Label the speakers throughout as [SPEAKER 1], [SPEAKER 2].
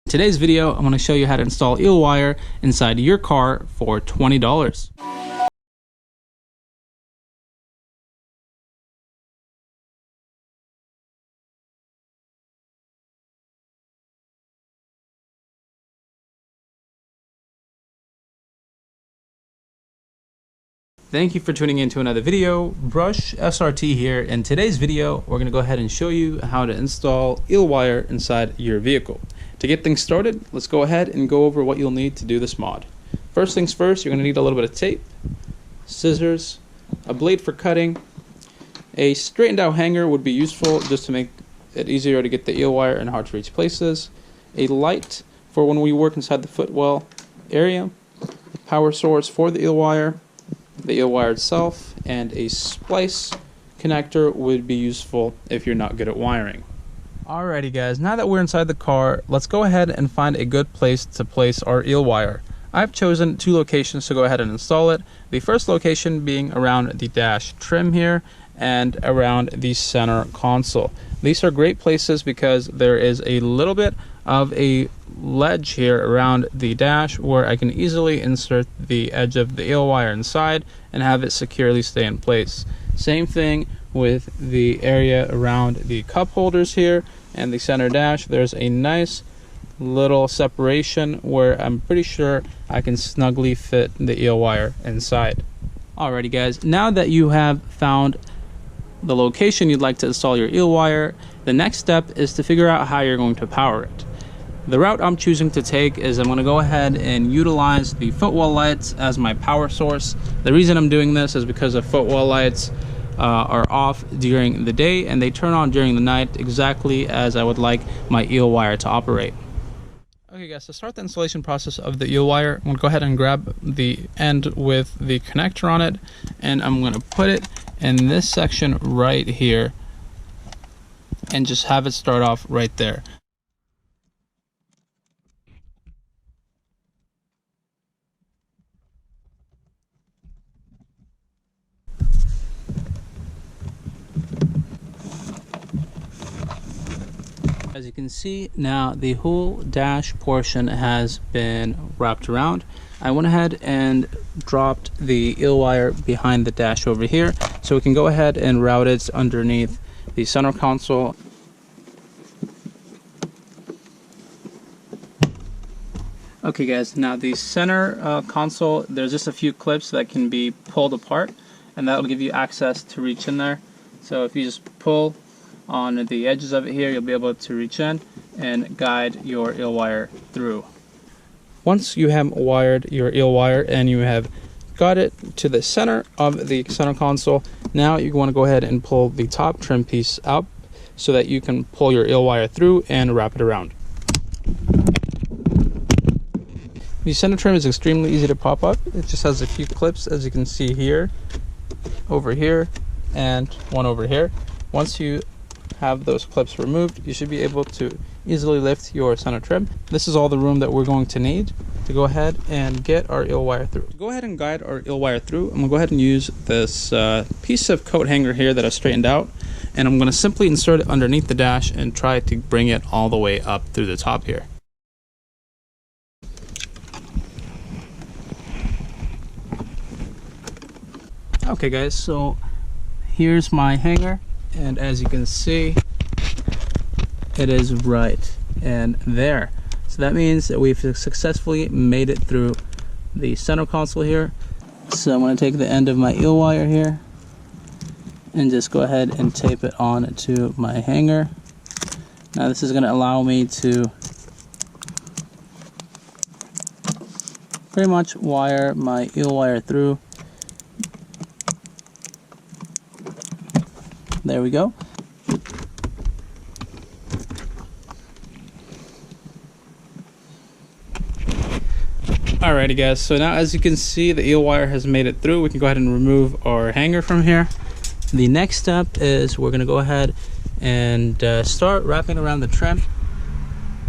[SPEAKER 1] Today's video, I'm going to show you how to install Eel Wire inside your car for $20. Thank you for tuning in to another video. Brush SRT here. In today's video, we're going to go ahead and show you how to install Eel Wire inside your vehicle. To get things started, let's go ahead and go over what you'll need to do this mod. First things first, you're going to need a little bit of tape, scissors, a blade for cutting, a straightened out hanger would be useful just to make it easier to get the eel wire in hard to reach places, a light for when we work inside the footwell area, power source for the eel wire, the eel wire itself, and a splice connector would be useful if you're not good at wiring. Alrighty guys, now that we're inside the car, let's go ahead and find a good place to place our eel wire. I've chosen two locations to go ahead and install it. The first location being around the dash trim here and around the center console. These are great places because there is a little bit of a ledge here around the dash where I can easily insert the edge of the eel wire inside and have it securely stay in place. Same thing with the area around the cup holders here and the center dash. There's a nice little separation where I'm pretty sure I can snugly fit the eel wire inside. Alrighty guys, now that you have found the location you'd like to install your eel wire, the next step is to figure out how you're going to power it. The route I'm choosing to take is I'm going to go ahead and utilize the footwell lights as my power source. The reason I'm doing this is because the footwell lights are off during the day and they turn on during the night exactly as I would like my eel wire to operate. Okay guys, to start the installation process of the eel wire, I'm going to go ahead and grab the end with the connector on it and I'm going to put it in this section right here and just have it start off right there. As you can see now, the whole dash portion has been wrapped around. I went ahead and dropped the eel wire behind the dash over here so we can go ahead and route it underneath the center console. Okay guys, now the center console, there's just a few clips that can be pulled apart and that will give you access to reach in there. So if you just pull on the edges of it here, you'll be able to reach in and guide your eel wire through. Once you have wired your eel wire and you have got it to the center of the center console, now you want to go ahead and pull the top trim piece up so that you can pull your eel wire through and wrap it around. The center trim is extremely easy to pop up. It just has a few clips, as you can see here, over here, and one over here. Once you have those clips removed, you should be able to easily lift your center trim. This is all the room that we're going to need to go ahead and get our eel wire through. To go ahead and guide our eel wire through, I'm going to go ahead and use this piece of coat hanger here that I straightened out, and I'm going to simply insert it underneath the dash and try to bring it all the way up through the top here. Okay guys, so here's my hanger, and as you can see, it is right and there. So that means that we've successfully made it through the center console here. So I'm going to take the end of my eel wire here and just go ahead and tape it on to my hanger. Now this is going to allow me to pretty much wire my eel wire through. There we go. Alrighty guys, so now as you can see, the eel wire has made it through. We can go ahead and remove our hanger from here. The next step is we're going to go ahead and start wrapping around the trim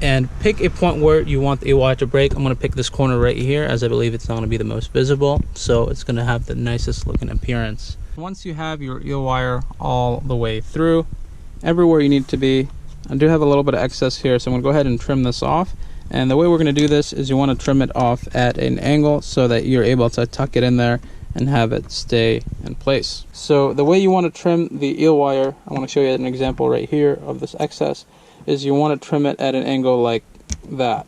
[SPEAKER 1] and pick a point where you want the eel wire to break. I'm going to pick this corner right here as I believe it's not going to be the most visible, so it's going to have the nicest looking appearance. Once you have your eel wire all the way through, everywhere you need to be, I do have a little bit of excess here, so I'm going to go ahead and trim this off. And the way we're going to do this is you want to trim it off at an angle so that you're able to tuck it in there and have it stay in place. So the way you want to trim the eel wire, I want to show you an example right here of this excess, is you want to trim it at an angle like that.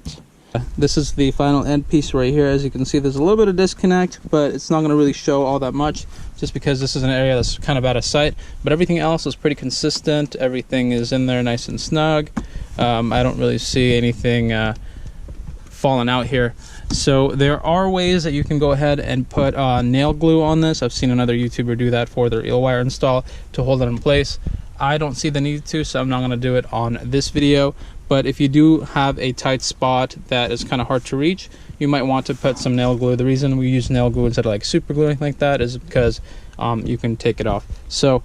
[SPEAKER 1] This is the final end piece right here. As you can see, there's a little bit of disconnect, but it's not going to really show all that much just because this is an area that's kind of out of sight. But everything else is pretty consistent. Everything is in there nice and snug. I don't really see anything falling out here. So there are ways that you can go ahead and put nail glue on this. I've seen another YouTuber do that for their eel wire install to hold it in place. I don't see the need to, so I'm not going to do it on this video. But if you do have a tight spot that is kind of hard to reach, you might want to put some nail glue. The reason we use nail glue instead of like super glue or anything like that is because you can take it off. So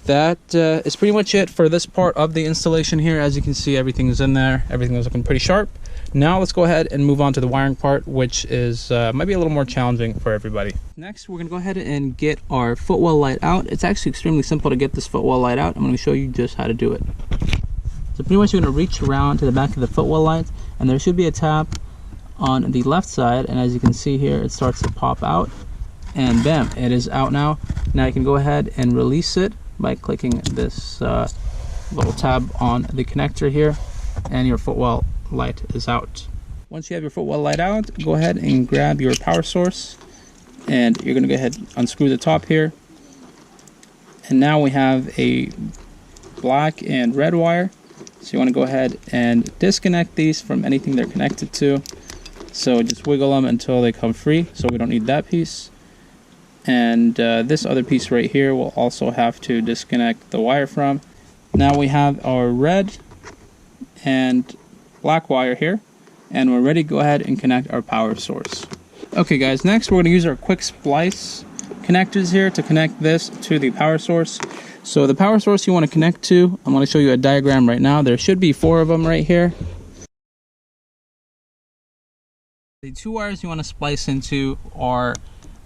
[SPEAKER 1] that is pretty much it for this part of the installation here. As you can see, everything is in there. Everything is looking pretty sharp. Now let's go ahead and move on to the wiring part, which is might be a little more challenging for everybody. Next, we're going to go ahead and get our footwell light out. It's actually extremely simple to get this footwell light out. I'm going to show you just how to do it. So pretty much you're going to reach around to the back of the footwell light, and there should be a tab on the left side, and as you can see here, it starts to pop out, and bam, it is out now. Now you can go ahead and release it by clicking this little tab on the connector here, and your footwell light is out. Once you have your footwell light out, go ahead and grab your power source, and you're going to go ahead and unscrew the top here, and now we have a black and red wire. So you want to go ahead and disconnect these from anything they're connected to. So just wiggle them until they come free, so we don't need that piece. And this other piece right here we'll also have to disconnect the wire from. Now we have our red and black wire here, and we're ready to go ahead and connect our power source. Okay guys, next we're going to use our quick splice connectors here to connect this to the power source. So the power source you want to connect to, I'm going to show you a diagram right now. There should be 4 of them right here. The 2 wires you want to splice into are,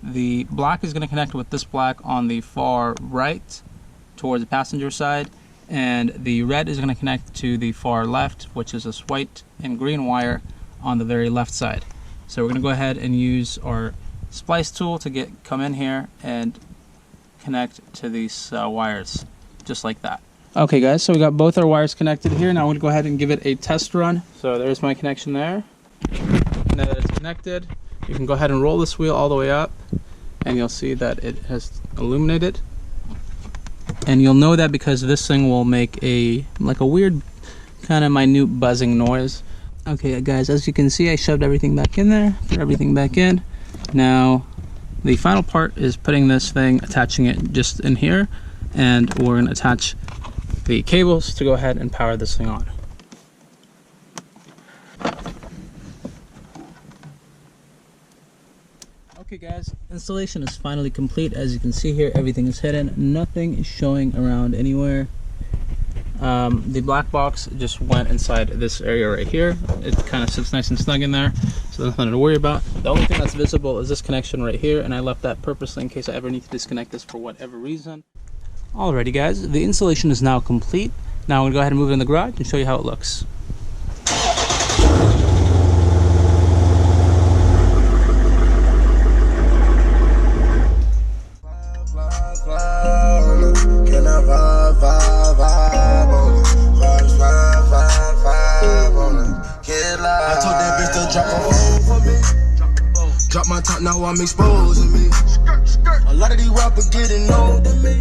[SPEAKER 1] the black is going to connect with this black on the far right towards the passenger side, and the red is going to connect to the far left, which is this white and green wire on the very left side. So we're going to go ahead and use our splice tool to come in here and connect to these wires just like that. Okay guys, so we got both our wires connected here. Now I'm going to go ahead and give it a test run. So there's my connection there. Now that it's connected, you can go ahead and roll this wheel all the way up, and you'll see that it has illuminated. And you'll know that because this thing will make a weird kind of minute buzzing noise. Okay guys, as you can see, I shoved everything back in there, put everything back in. Now the final part is putting this thing, attaching it just in here, and we're going to attach the cables to go ahead and power this thing on. Okay guys, installation is finally complete. As you can see here, everything is hidden, nothing is showing around anywhere. The black box just went inside this area right here. It kind of sits nice and snug in there, so there's nothing to worry about. The only thing that's visible is this connection right here, and I left that purposely in case I ever need to disconnect this for whatever reason. Alrighty guys, the installation is now complete. Now I'm going to go ahead and move it in the garage and show you how it looks.
[SPEAKER 2] Drop my top, now I'm exposing me. A lot of these rappers getting old to me.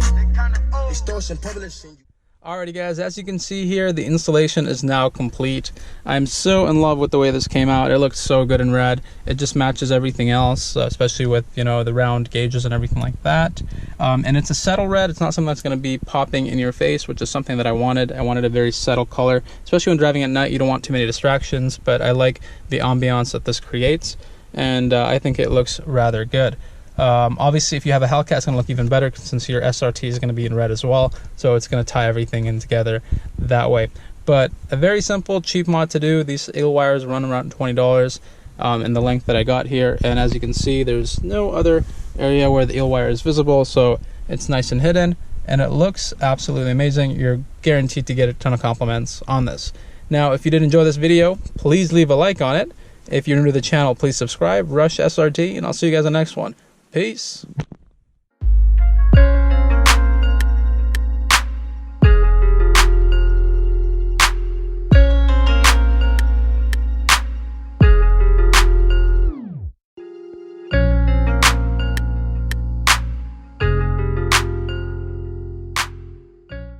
[SPEAKER 2] Extortion publishing.
[SPEAKER 1] Alrighty guys, as you can see here, the installation is now complete. I'm so in love with the way this came out. It looks so good in red. It just matches everything else, especially with, you know, the round gauges and everything like that. And it's a subtle red. It's not something that's going to be popping in your face, which is something that I wanted. I wanted a very subtle color, especially when driving at night. You don't want too many distractions, but I like the ambiance that this creates, and I think it looks rather good. Obviously, if you have a Hellcat, it's going to look even better since your SRT is going to be in red as well, so it's going to tie everything in together that way. But a very simple, cheap mod to do. These eel wires run around $20 in the length that I got here, and as you can see, there's no other area where the eel wire is visible, so it's nice and hidden, and it looks absolutely amazing. You're guaranteed to get a ton of compliments on this. Now, if you did enjoy this video, please leave a like on it. If you're new to the channel, please subscribe. Rush SRT, and I'll see you guys on the next one. Peace.